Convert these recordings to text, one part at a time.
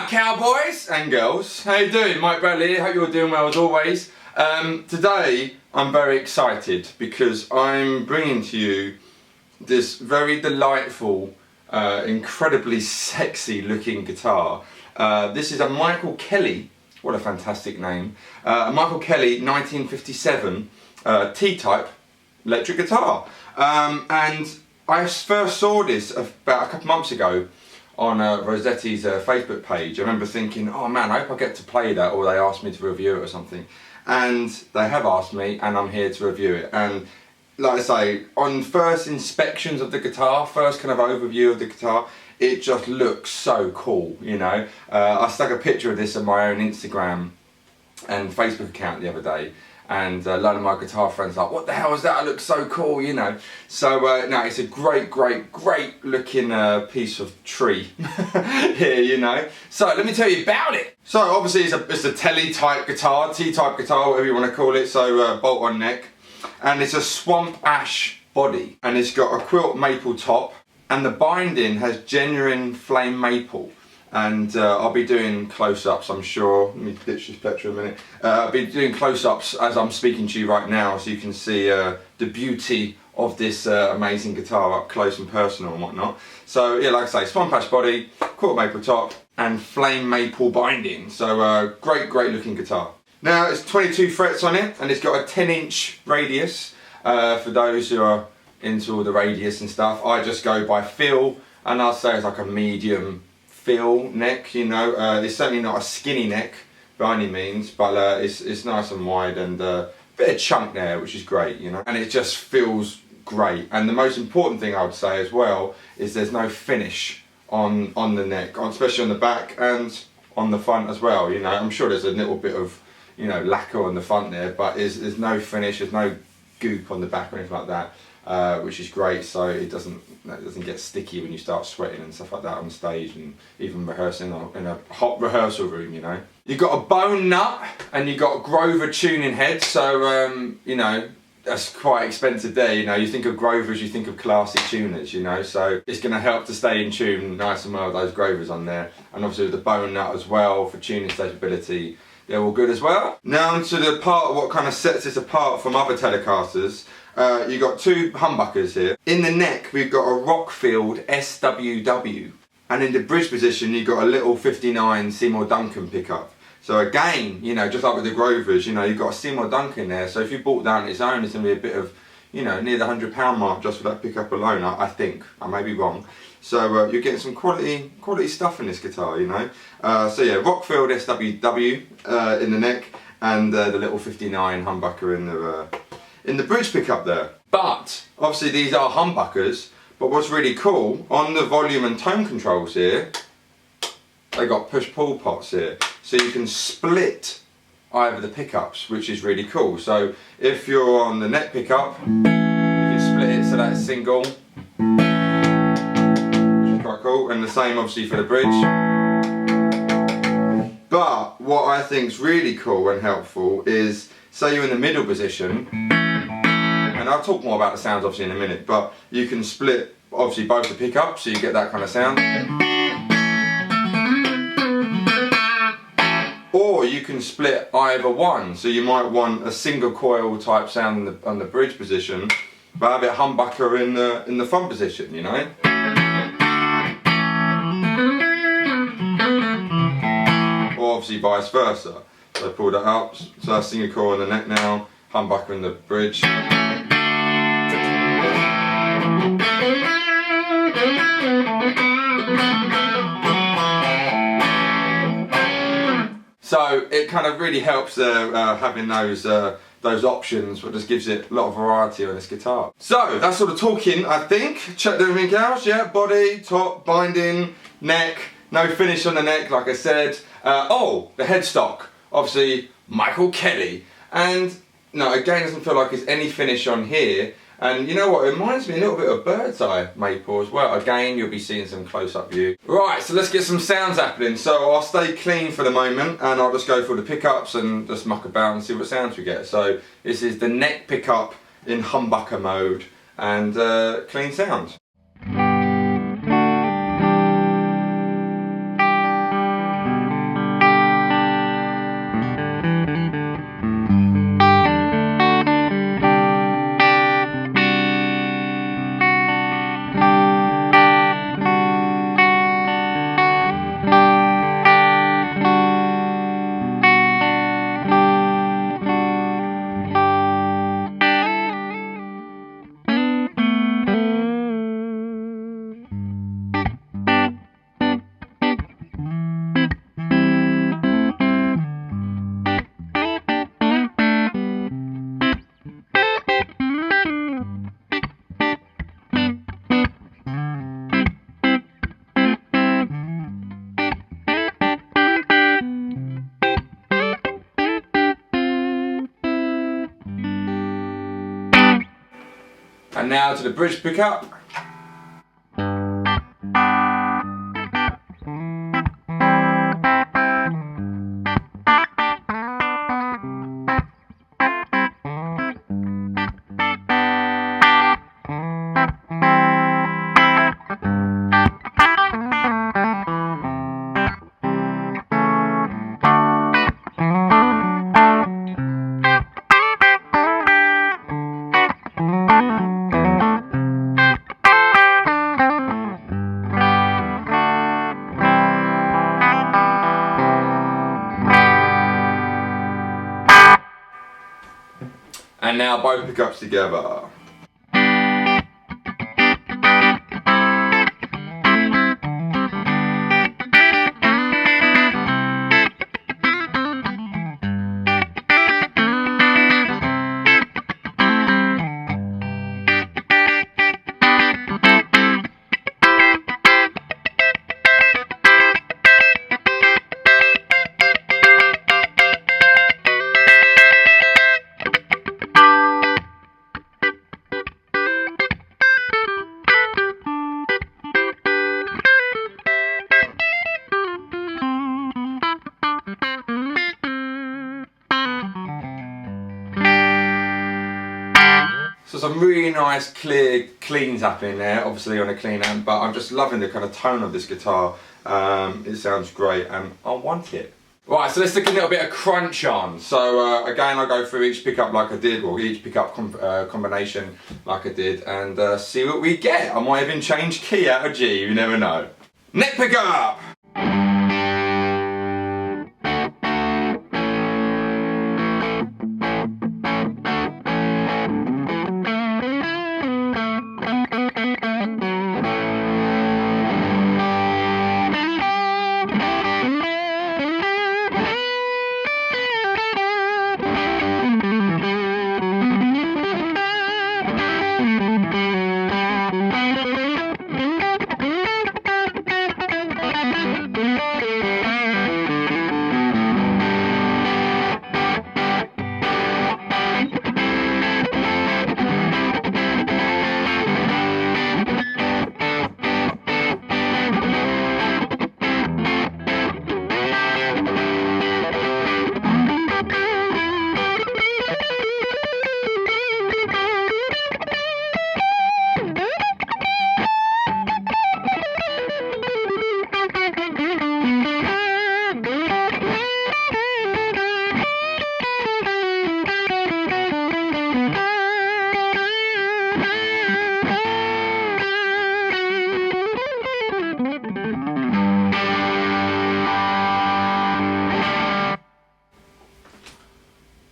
cowboys and girls, how you doing? Mike Bradley here, hope you're doing well as always. Today I'm very excited because I'm bringing to you this very delightful, incredibly sexy looking guitar. This is a Michael Kelly, what a fantastic name, Michael Kelly 1957 T-type electric guitar. And I first saw this about a couple months ago on Rosetti's Facebook page. I remember thinking, oh man, I hope I get to play that, or they asked me to review it or something. And they have asked me, and I'm here to review it. And like I say, on first inspections of the guitar, first kind of overview of the guitar, it just looks so cool, you know. I stuck a picture of this on my own Instagram and Facebook account the other day, and a lot of my guitar friends are like, what the hell is that? It looks so cool, you know. So no, it's a great looking piece of tree here, you know. So let me tell you about it. So obviously it's a telly type guitar, T-type guitar, whatever you want to call it. So bolt on neck, and it's a swamp ash body, and it's got a quilt maple top, and the binding has genuine flame maple. And I'll be doing close-ups, I'm sure. Let me ditch this picture a minute. I'll be doing close-ups as I'm speaking to you right now, so you can see the beauty of this amazing guitar up close and personal and whatnot. So yeah, like I say, swamp ash body, quilt maple top, and flame maple binding. So great looking guitar. Now it's 22 frets on it, and it's got a 10-inch radius. For those who are into all the radius and stuff, I just go by feel, and I'll say it's like a medium feel neck, you know. It's certainly not a skinny neck by any means, but it's nice and wide, and a bit of chunk there, which is great, you know. And it just feels great. And the most important thing I would say as well is there's no finish on the neck, especially on the back and on the front as well, you know. I'm sure there's a little bit of, you know, lacquer on the front there, but there's no finish, there's no goop on the back or anything like that, which is great, so it doesn't get sticky when you start sweating and stuff like that on stage, and even rehearsing in a hot rehearsal room, you know. You've got a bone nut, and you've got a Grover tuning head, so you know, that's quite expensive there, you know. You think of Grovers, you think of classic tuners, you know, so it's going to help to stay in tune nice and well with those Grovers on there. And obviously with the bone nut as well for tuning stability, they're all good as well. Now onto the part of what kind of sets this apart from other Telecasters. You've got two humbuckers here. In the neck we've got a Rockfield SWW, and in the bridge position you've got a little 59 Seymour Duncan pickup. So again, you know, just like with the Grovers, you know, you've got a Seymour Duncan there, so if you bought that on its own, it's going to be a bit of, you know, near the £100 mark just for that pickup alone, I think. I may be wrong. So you're getting some quality stuff in this guitar, you know. So yeah, Rockfield SWW in the neck, and the little 59 humbucker in the bridge pickup there. But obviously these are humbuckers, but what's really cool, on the volume and tone controls here, they got push-pull pots here, so you can split either the pickups, which is really cool. So if you're on the neck pickup, you can split it so that's single, which is quite cool, and the same obviously for the bridge. But what I think is really cool and helpful is, say you're in the middle position, and I'll talk more about the sounds obviously in a minute, but you can split obviously both the pickups, so you get that kind of sound. Or you can split either one, so you might want a single coil type sound on the bridge position, but have it humbucker in the front position, you know. Or obviously vice versa. So I pull that up, so that's single coil in the neck now, humbucker in the bridge. So it kind of really helps having those options, but just gives it a lot of variety on this guitar. So that's sort of talking, I think. Checked everything else, yeah, body, top, binding, neck, no finish on the neck, like I said. Oh, the headstock, obviously Michael Kelly, and no, again, doesn't feel like there's any finish on here. And you know what, it reminds me a little bit of Bird's Eye maple as well. Again, you'll be seeing some close-up view. Right, so let's get some sounds happening. So I'll stay clean for the moment, and I'll just go through the pickups and just muck about and see what sounds we get. So this is the neck pickup in humbucker mode, and clean sound. And now to the bridge pickup. And now both pickups together. So some really nice clear cleans happening there, obviously on a clean amp, but I'm just loving the kind of tone of this guitar. It sounds great and I want it. Right, so let's stick a little bit of crunch on. So again, I'll go through each pickup like I did, or each pickup combination like I did, and see what we get. I might even change key out of G, you never know. Neck pickup!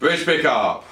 Bridge pickup.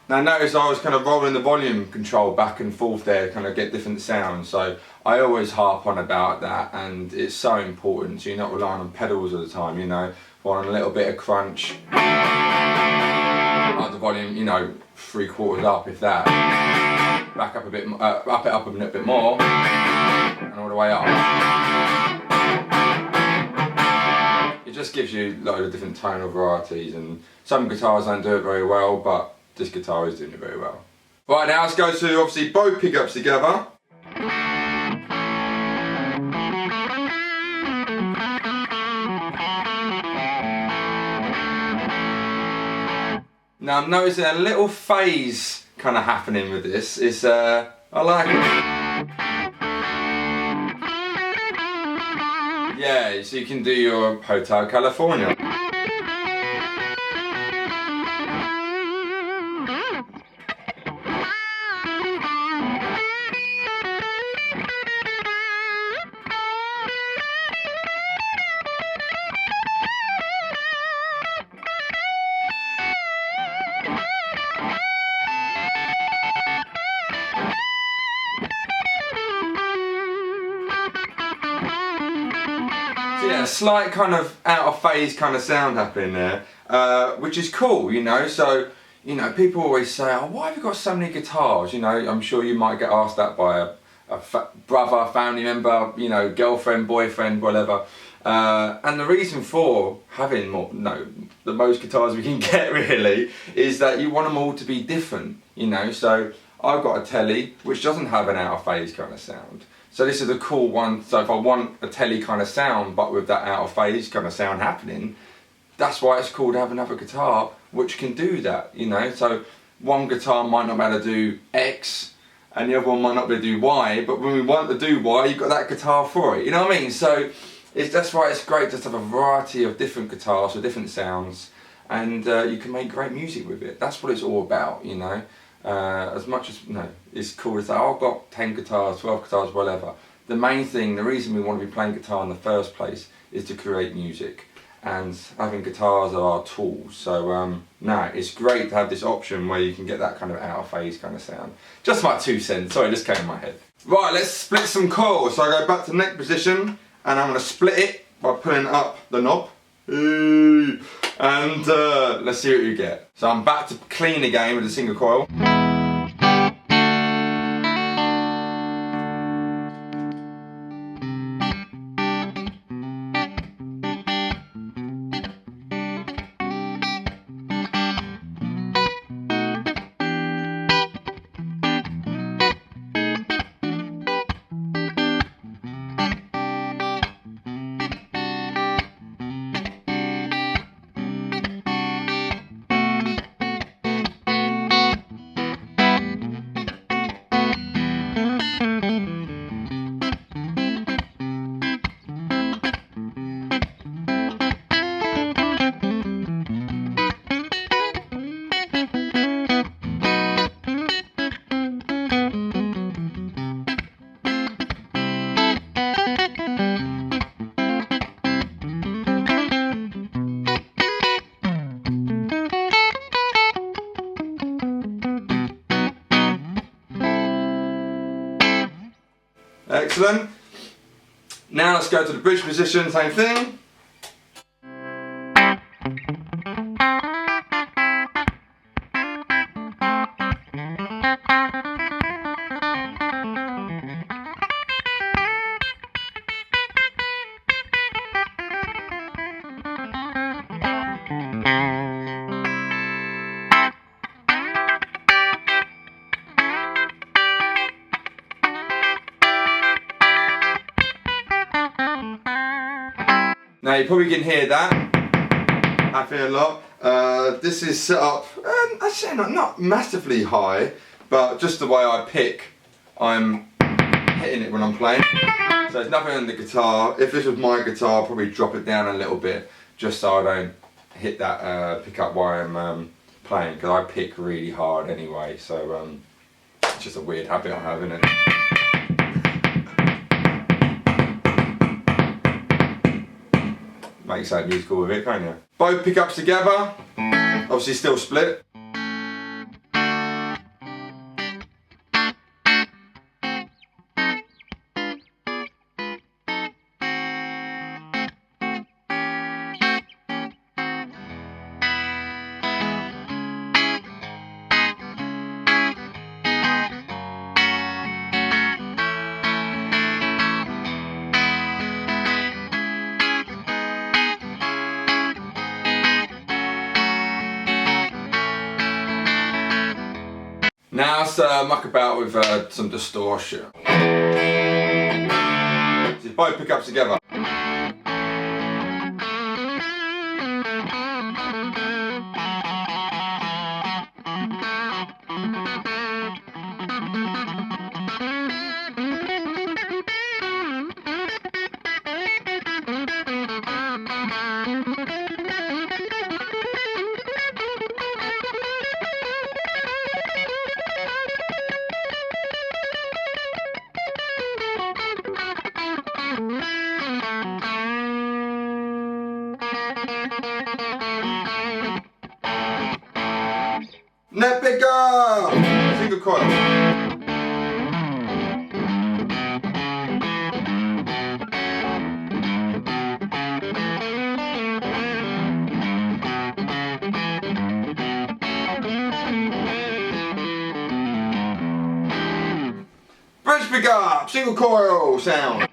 Now notice I was kind of rolling the volume control back and forth there to kind of get different sounds, so I always harp on about that, and it's so important, so you're not relying on pedals all the time, you know, on a little bit of crunch, like the volume, you know, 3/4 up if that, back up a bit, up it up a little bit more, and all the way up. It just gives you a load of different tonal varieties, and some guitars don't do it very well, but this guitar is doing it very well. Right, now let's go to obviously both pickups together. Now I'm noticing a little phase kind of happening with this. It's I like it. Yeah, so you can do your Hotel California. slight kind of out of phase kind of sound happening there, which is cool, you know. So, you know, people always say, oh, why have you got so many guitars? You know, I'm sure you might get asked that by a brother, family member, you know, girlfriend, boyfriend, whatever. And the reason for having the most guitars we can get really is that you want them all to be different, you know. So I've got a telly which doesn't have an out of phase kind of sound. So this is a cool one. So if I want a telly kind of sound but with that out of phase kind of sound happening, that's why it's cool to have another guitar which can do that, you know. So one guitar might not be able to do X and the other one might not be able to do Y, but when we want to do Y, you've got that guitar for it, you know what I mean? So that's why it's great just to have a variety of different guitars with different sounds, and you can make great music with it. That's what it's all about, you know. As much as, you know, it's cool to say, oh, I've got 10 guitars, 12 guitars, whatever. The main thing, the reason we want to be playing guitar in the first place is to create music, and having guitars are our tools. So it's great to have this option where you can get that kind of out of phase kind of sound. Just my 2 cents, sorry, it just came in my head. Right, let's split some coils. So I go back to neck position, and I'm going to split it by pulling up the knob. And let's see what you get. So I'm back to clean again with a single coil. Excellent. Now let's go to the bridge position, same thing. Now you probably can hear that, I feel a lot. This is set up, I'd say not massively high, but just the way I pick, I'm hitting it when I'm playing. So there's nothing on the guitar. If this was my guitar, I'd probably drop it down a little bit, just so I don't hit that pickup while I'm playing, because I pick really hard anyway, so it's just a weird habit I have, isn't it? Make something musical with it, can't you? Both pickups together, obviously still split. Now let's muck about with some distortion. So both pickups together. Neck pickup! Single coil. Bridge pickup, single coil sound.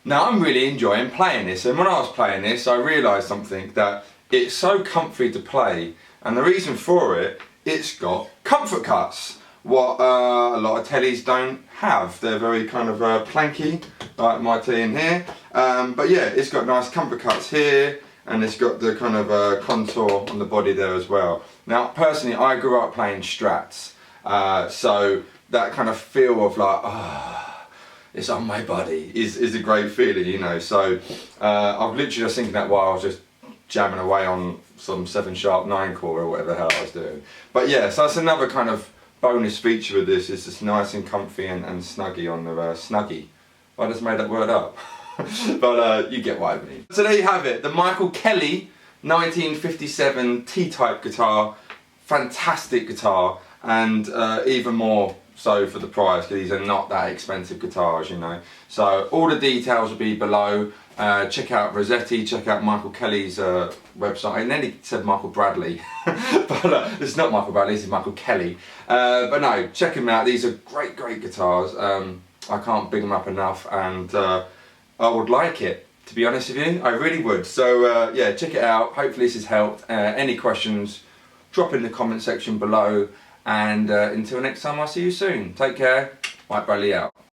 Now I'm really enjoying playing this, and when I was playing this I realised something, that it's so comfy to play, and the reason for it, it's got comfort cuts, what a lot of tellies don't have. They're very kind of planky, like my telly in here, but yeah, it's got nice comfort cuts here, and it's got the kind of contour on the body there as well. Now personally I grew up playing Strats, so that kind of feel of like, it's on my body is a great feeling, you know. So I've literally just thinking that while I was just jamming away on some 7 sharp 9 core or whatever the hell I was doing. But yeah, so that's another kind of bonus feature with this, is just nice and comfy and snuggy on the snuggy. I just made that word up. But you get what I mean. So there you have it, the Michael Kelly 1957 T-type guitar. Fantastic guitar, and even more so for the price, because these are not that expensive guitars, you know. So all the details will be below. Check out Rossetti, check out Michael Kelly's website. And then he said Michael Bradley, but it's not Michael Bradley, this is Michael Kelly. But no, check him out. These are great guitars. I can't big them up enough, and I would like it, to be honest with you. I really would. So yeah, check it out. Hopefully this has helped. Any questions, drop in the comment section below. And until next time, I'll see you soon. Take care. Mike Bradley out.